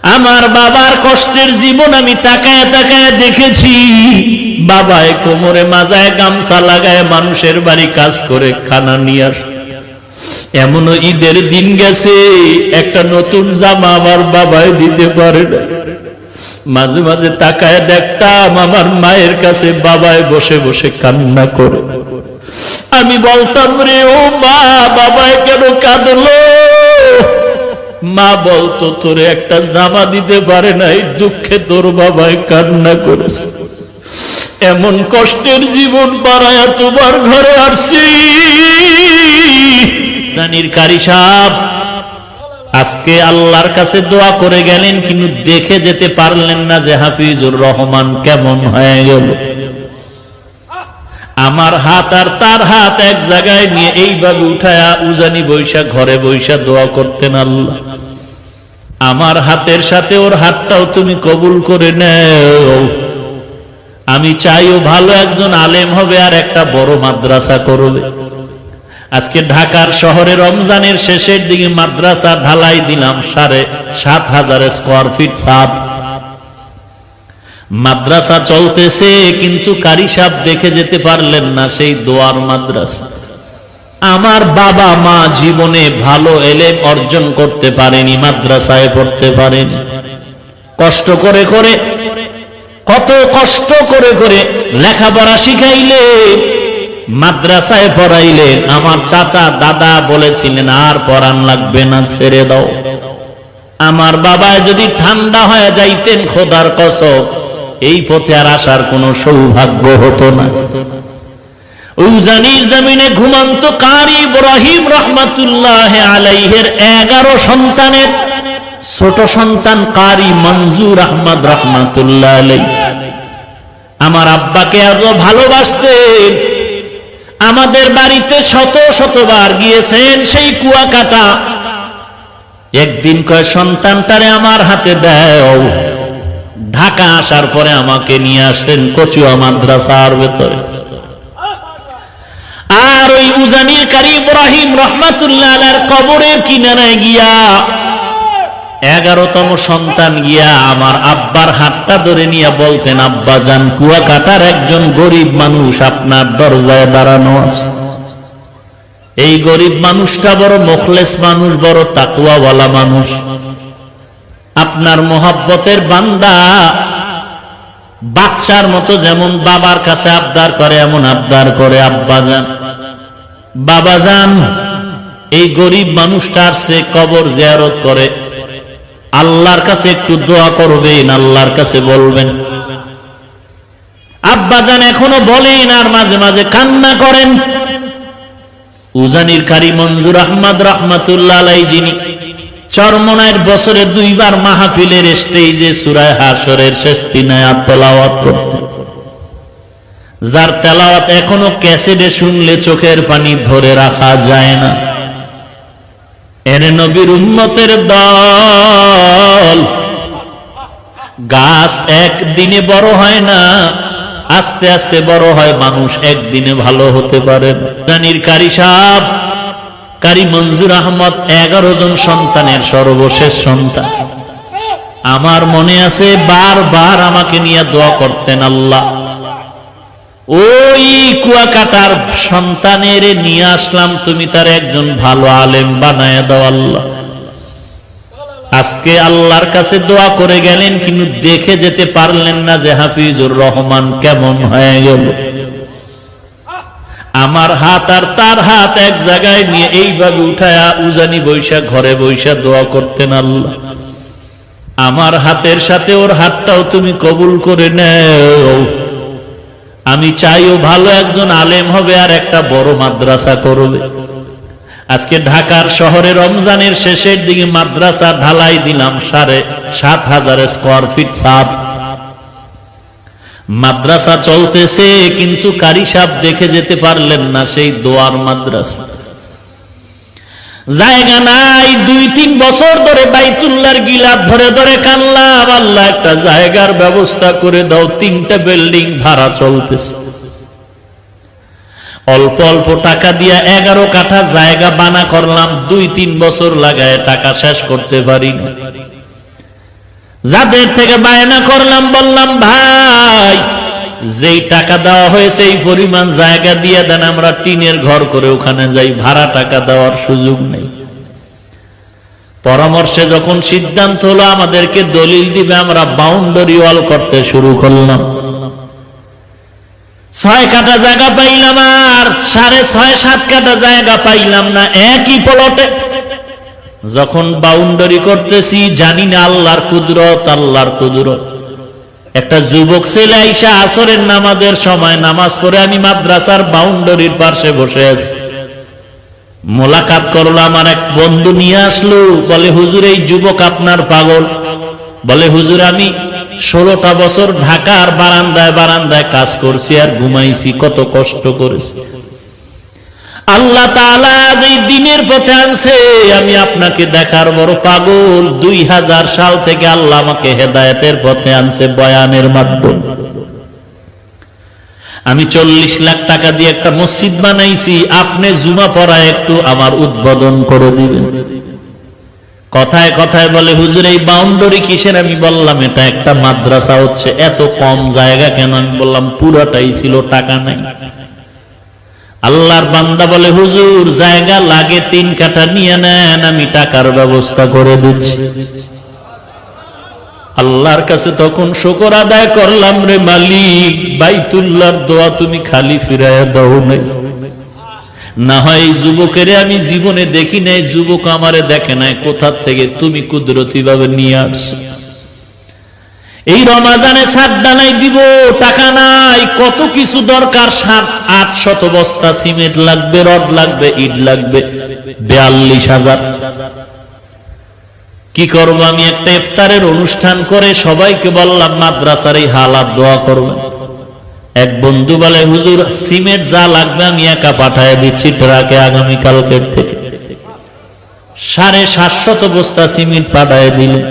আমার বাবার কষ্টের জীবন আমি তাকায় তাকায় দেখেছি। বাবায় কোমরে মাজায় গামছা লাগায় মানুষের বাড়ি কাজ করে খানা নিয়ে আস। এমনও ঈদের দিন গেছে একটা নতুন জামা আমার বাবায় দিতে পারে না। মাঝে মাঝে তাকায় দেখতাম আমার মায়ের কাছে বাবায় বসে বসে কান্না করে। আমি বলতাম, রে ও মা, বাবায় কেন কাঁদলো? মা বলতো, তোরে একটা জামা দিতে পারে নাই, দুঃখে তোর বাবায় কান্না করেছে। এমন কষ্টের জীবন বাড়ায়া তোমার ঘরে আসছি। রানীর কারি সাহেব আজকে আল্লাহর কাছে দোয়া করে গেলেন, কিন্তু দেখে যেতে পারলেন না যে হাফিজুর রহমান কেমন হয়ে গেল। আমার হাত আর তার হাত এক জায়গায় নিয়ে এইভাবে উঠায়া উজানি বৈশা ঘরে বৈশা দোয়া করতেন, আল্লাহ আমার হাতের সাথে ওর হাতটাও তুমি কবুল করে নেও। আমি চাইও ভালো একজন আলেম হবে আর একটা বড় মাদ্রাসা করবে। আজকে ঢাকার শহরে রমজানের শেষের দিকে মাদ্রাসা ঢালাই দিলাম 7,500 স্কয়ার ফিট ছাদ। মাদ্রাসা চলতেছে, কিন্তু কারি সাহেব দেখে যেতে পারলেন না সেই দোয়ার মাদ্রাসা। আমার বাবা মা জীবনে ভালো এলেম অর্জন করতে পারেনি, মাদ্রাসায় পড়তে পারেনি। কষ্ট করে করে, কত কষ্ট করে করে লেখাপড়া শিখাইলে, মাদ্রাসায় পড়াইলে। আমার চাচা দাদা বলেছিলেন আর পড়ান লাগবে না, ছেড়ে দাও। আমার বাবা যদি ঠান্ডা হয়ে যাইতেন, খোদার কসম এই পথে আর আসার কোন সৌভাগ্য হতো না। উজানির জমিনে ঘুমন্ত কারি ইব্রাহিম রহমাতুল্লাহ আলাইহির 11 সন্তানের ছোট সন্তান কারি মঞ্জুর আহমদ রহমাতুল্লাহ আলাইহি আমার আব্বাকে আরো ভালোবাসতেন। আমাদের বাড়িতে শত শতবার গিয়েছেন সেই কুয়াকাটা। একদিন কয়, সন্তানটারে আমার হাতে দাও। ঢাকা আসার পরে আমাকে নিয়ে আসলেন কচুয়া মাদ্রাসার ভেতরে। আর ওই উজানির কারি ইব্রাহিম রহমাতুল্লাহ আলাইহির কবরের কিনারায় গিয়া 11তম সন্তান গিয়া আমার আব্বার হাতটা ধরে নিয়ে বলতেন, আব্বা জান, কুয়াকাটার একজন গরিব মানুষ আপনার দরজায় দাঁড়ানো আছে। এই গরিব মানুষটা বড় মুখলেস মানুষ, বড় তাকওয়াওয়ালা মানুষ, আপনার মোহাব্বতের বান্দা। বাচ্চার মতো যেমন বাবার কাছে আবদার করে এমন আবদার করে, আব্বা জান, বাবা জান, এই গরিব মানুষটার সে কবর জিয়ারত করে, আল্লাহর কাছে একটু দোয়া করবেন, আল্লাহর কাছে বলবেন। আব্বা জান এখনো বলেন আর মাঝে মাঝে কান্না করেন। উজানির কারি মঞ্জুর আহমদ রহমাতুল্লাহ আলাইহি, যিনি চরমনায়ের বছরে 2 বার মাহফিলের স্টেজে সূরা হাশরের শেষ 3 আয়াত তেলাওয়াত করতেন, যার তেলাওয়াত এখনো ক্যাসেটে শুনলে চোখের পানি ধরে রাখা যায় না। এর নবীর উম্মতের দল। গাছ একদিনে বড় হয় না, আস্তে আস্তে বড় হয়। মানুষ একদিনে ভালো হতে পারে না। রানীর কারি সাহেব কারি মঞ্জুর আহমদ 11 জন সন্তানের সর্বশেষ সন্তান। আমার মনে আছে বারবার আমাকে নিয়ে দোয়া করতেন, আল্লাহ ওই কুয়াকাটার সন্তানের নিয়ে আসলাম, তুমি তার একজন ভালো আলেম বানায় দাও আল্লাহ। আজকে আল্লাহর কাছে দোয়া করে গেলেন, কিন্তু দেখে যেতে পারলেন না যে হাফিজুর রহমান কেমন হয়ে গেল। আমার হাত আর তার হাত এক জায়গায় নিয়ে এইভাবে উঠায়া উজানি বৈশা ঘরে বৈশা দোয়া করতেন, আল্লাহ আমার হাতের সাথে ওর হাতটাও তুমি কবুল করে নেও। আমি চাইও ভালো একজন আলেম হবে আর একটা বড় মাদ্রাসা করবে। আজকে ঢাকার শহরে রমজানের শেষের দিকে মাদ্রাসা ঢালাই দিলাম 7,500 স্কয়ার ফিট ছাদ। মাদ্রাসা চলতেছে, কিন্তু কারি সাহেব দেখে যেতে পারলেন না সেই দোয়ার মাদ্রাসা। জায়গা নাই, 2-3 বছর ধরে বাইতুল্লাহর গিলাফ ধরে ধরে কানলাম, আল্লাহ একটা জায়গার ব্যবস্থা করে দাও। 3টা বিল্ডিং ভাড়া চলতেছে। অল্প অল্প টাকা দিয়া 11 কাঠা জায়গা বানা করলাম। 2-3 বছর লাগায় টাকা শেষ করতে পারি না। যাদের থেকে বায়না করলাম, বললাম ভাই যেই টাকা দেওয়া হয়েছে এই পরিমাণ জায়গা দিয়ে দেন, আমরা টিনের ঘর করে ওখানে যাই, ভাড়া টাকা দেওয়ার সুযোগ নেই। পরামর্শে যখন সিদ্ধান্ত হলো আমাদেরকে দলিল দিবে, আমরা বাউন্ডারি ওয়াল করতে শুরু করলাম। 6 কাঠা জায়গা পাইলাম আর 6.5-7 কাঠা জায়গা পাইলাম না একই প্লটে। যখন বাউন্ডারি করতেছি জানি না আল্লাহর কুদরত, আল্লাহর কুদরত। একটা যুবক ছেলে আইসা আসরের নামাজের সময় নামাজ পড়ে, আমি মাদ্রাসার বাউন্ডারির পাশে বসে আছি, মোলাকাত করলো। আমার এক বন্ধু নিয়ে আসলো, বলে হুজুর এই যুবক আপনার পাগল। বলে হুজুর আমি 16টা বছর ঢাকার বারান্দায় বারান্দায় কাজ করছি আর ঘুমাইছি, কত কষ্ট করেছি। আল্লাহ তাআলা এই দিনের পথে আনছে, আমি আপনাকে দেখার বড় পাগল। 2000 সাল থেকে আল্লাহ আমাকে হেদায়েতের পথে আনছে বয়ানের মাধ্যমে। আমি 40 লাখ টাকা দিয়ে একটা মসজিদ বানাইছি, আপনি জুমা পড়ায় একটু আমার উদ্বোধন করে দিবেন। কথায় কথায় বলে হুজুর এই বাউন্ডারি কিসের? আমি বললাম এটা একটা মাদ্রাসা হচ্ছে, এত কম জায়গা কেন? আমি বললাম পুরাটাই ছিল, টাকা নাই। আল্লাহর বান্দা বলে হুজুর জায়গা লাগে 3 কাঠা নিয়ে নেন, আমি টাকার ব্যবস্থা করে দিচ্ছি। আল্লাহর কাছে তখন শুকর আদায় করলাম, রে মালিক বাইতুল্লাহর দোয়া তুমি খালি ফিরাইয়া দাও নাই। না হয় এই যুবকের আমি জীবনে দেখি নাই, যুবক আমারে দেখে নাই, কোথা থেকে তুমি কুদরতি ভাবে নিয়ে আসছো। এই রমাজানে ছাদ ডালাই দিব, টাকা নাই, কত কিছু দরকার, 700-800 বস্তা সিমেন্ট লাগবে, রড লাগবে, ইট লাগবে, 42,000। কি করব আমি? একটা ইফতারের অনুষ্ঠান করে সবাইকে বললাম মাদ্রাসার এই হালাত দোয়া করবেন। এক বন্ধু বলে হুজুর সিমেন্ট যা লাগবে আমি একা পাঠায় দিচ্ছি ট্রাকে, আগামীকালকের থেকে 750 বস্তা সিমেন্ট পাঠায় দিলেন।